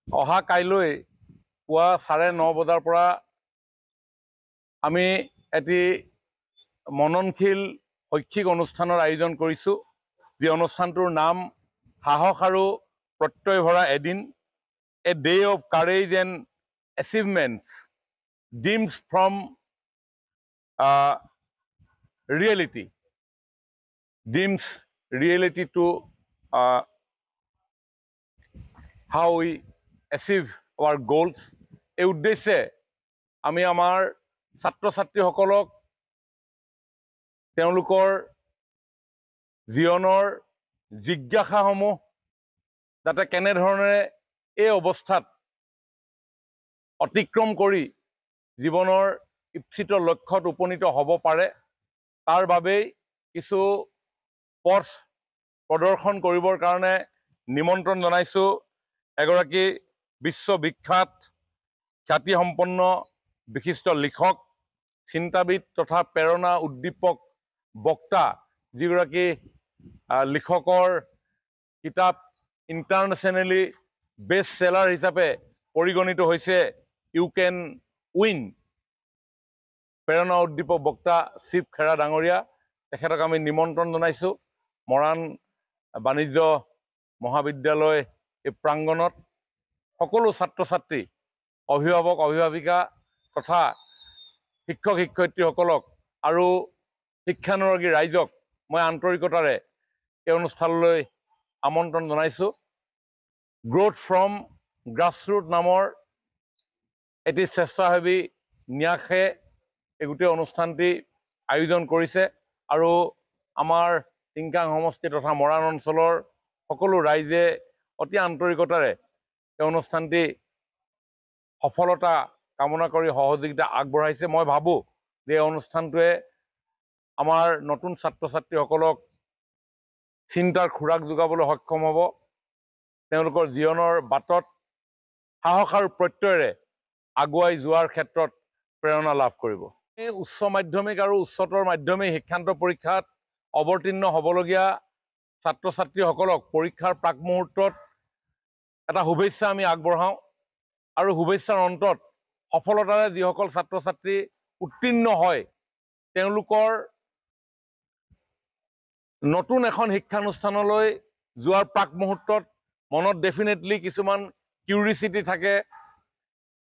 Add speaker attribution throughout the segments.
Speaker 1: অহা কাইলৈ পুৱা 9:30 বজাৰ পৰা আমি এটি মননশীল শৈক্ষিক অনুষ্ঠানৰ আয়োজন কৰিছোঁ, যি অনুষ্ঠানটোৰ নাম সাহস আৰু প্ৰত্যয় ভৰা এদিন, a day of courage and achievements, dreams from reality, dreams reality to how we achieve our goals। এই উদ্দেশ্যে আমি আমাৰ ছাত্ৰ ছাত্ৰীসকলক তেওঁলোকৰ জীৱনৰ জিজ্ঞাসাসমূহ যাতে কেনেধৰণেৰে এই অৱস্থাত অতিক্ৰম কৰি জীৱনৰ ইপ্সিত লক্ষ্যত উপনীত হ'ব পাৰে, তাৰ বাবেই কিছু পথ প্ৰদৰ্শন কৰিবৰ কাৰণে নিমন্ত্ৰণ জনাইছোঁ এগৰাকী বিশ্ববিখ্যাত খ্যাতিসম্পন্ন বিশিষ্ট লিখক, চিন্তাবিদ তথা প্ৰেৰণা উদ্দীপক বক্তা, যিগৰাকী লিখকৰ কিতাপ ইণ্টাৰনেশ্যনেলি বেষ্ট চেলাৰ হিচাপে পৰিগণিত হৈছে ইউ কেন উইন, প্ৰেৰণা উদ্দীপক বক্তা শিৱ খেৰা ডাঙৰীয়া। তেখেতক আমি নিমন্ত্ৰণ জনাইছোঁ মৰাণ বাণিজ্য মহাবিদ্যালয় এই প্ৰাংগণত। সকলো ছাত্ৰ ছাত্ৰী, অভিভাৱক অভিভাৱিকা তথা শিক্ষক শিক্ষয়িত্ৰীসকলক আৰু শিক্ষানুৰাগী ৰাইজক মই আন্তৰিকতাৰে এই অনুষ্ঠানলৈ আমন্ত্ৰণ জনাইছোঁ। গ্ৰথ ফ্ৰম গ্ৰাছৰুট নামৰ এটি স্বেচ্ছাসেৱী ন্যাসে এই গোটেই অনুষ্ঠানটি আয়োজন কৰিছে আৰু আমাৰ টিংকাং সমষ্টি তথা মৰাণ অঞ্চলৰ সকলো ৰাইজে অতি আন্তৰিকতাৰে এই অনুষ্ঠানটি সফলতা কামনা কৰি সহযোগিতা আগবঢ়াইছে। মই ভাবোঁ যে এই অনুষ্ঠানটোৱে আমাৰ নতুন ছাত্ৰ ছাত্ৰীসকলক চিন্তাৰ খোৰাক যোগাবলৈ সক্ষম হ'ব, তেওঁলোকৰ জীৱনৰ বাটত সাহস আৰু প্ৰত্যয়েৰে আগুৱাই যোৱাৰ ক্ষেত্ৰত প্ৰেৰণা লাভ কৰিব। এই উচ্চ মাধ্যমিক আৰু উচ্চতৰ মাধ্যমিক শিক্ষান্ত পৰীক্ষাত অৱতীৰ্ণ হ'বলগীয়া ছাত্ৰ ছাত্ৰীসকলক পৰীক্ষাৰ প্ৰাক মুহূৰ্তত এটা শুভেচ্ছা আমি আগবঢ়াওঁ আৰু শুভেচ্ছাৰ অন্তত সফলতাৰে যিসকল ছাত্ৰ ছাত্ৰী উত্তীৰ্ণ হয় তেওঁলোকৰ নতুন এখন শিক্ষানুষ্ঠানলৈ যোৱাৰ প্ৰাক মুহূৰ্তত মনত ডেফিনেটলি কিছুমান কিউৰিচিটি থাকে।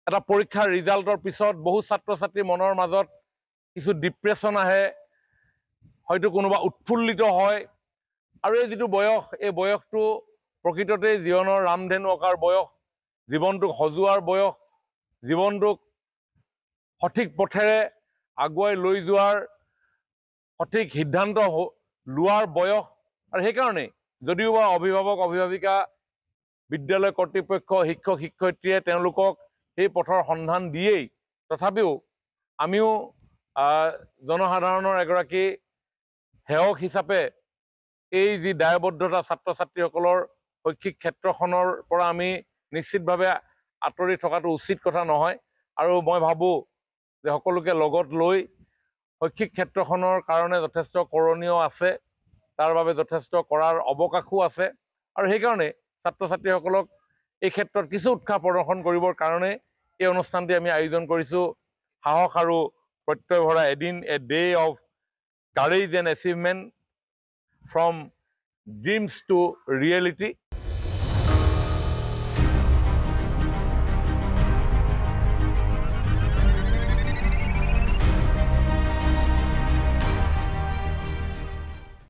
Speaker 1: এটা পৰীক্ষাৰ ৰিজাল্টৰ পিছত বহু ছাত্ৰ ছাত্ৰীৰ মনৰ মাজত কিছু ডিপ্ৰেশ্যন আহে, হয়তো কোনোবা উৎফুল্লিত হয়, আৰু এই যিটো বয়স, এই বয়সটো প্ৰকৃততে জীৱনৰ ৰামধেনু অঁকাৰ বয়স, জীৱনটোক সজোৱাৰ বয়স, জীৱনটোক সঠিক পথেৰে আগুৱাই লৈ যোৱাৰ সঠিক সিদ্ধান্ত লোৱাৰ বয়স। আৰু সেইকাৰণেই যদিওবা অভিভাৱক অভিভাৱিকা, বিদ্যালয় কৰ্তৃপক্ষ, শিক্ষক শিক্ষয়িত্ৰীয়ে তেওঁলোকক সেই পথৰ সন্ধান দিয়েই, তথাপিও আমিও জনসাধাৰণৰ এগৰাকী সেৱক হিচাপে এই যি দায়বদ্ধতা ছাত্ৰ ছাত্ৰীসকলৰ শৈক্ষিক ক্ষেত্ৰখনৰ পৰা আমি নিশ্চিতভাৱে আঁতৰি থকাটো উচিত কথা নহয়। আৰু মই ভাবোঁ যে সকলোকে লগত লৈ শৈক্ষিক ক্ষেত্ৰখনৰ কাৰণে যথেষ্ট কৰণীয় আছে, তাৰ বাবে যথেষ্ট কৰাৰ অৱকাশো আছে, আৰু সেইকাৰণে ছাত্ৰ ছাত্ৰীসকলক এই ক্ষেত্ৰত কিছু উৎসাহ প্ৰদৰ্শন কৰিবৰ কাৰণে এই অনুষ্ঠানটি আমি আয়োজন কৰিছোঁ। সাহস আৰু প্ৰত্যয় ভৰা এদিন, a day of courage and achievement from dreams to reality.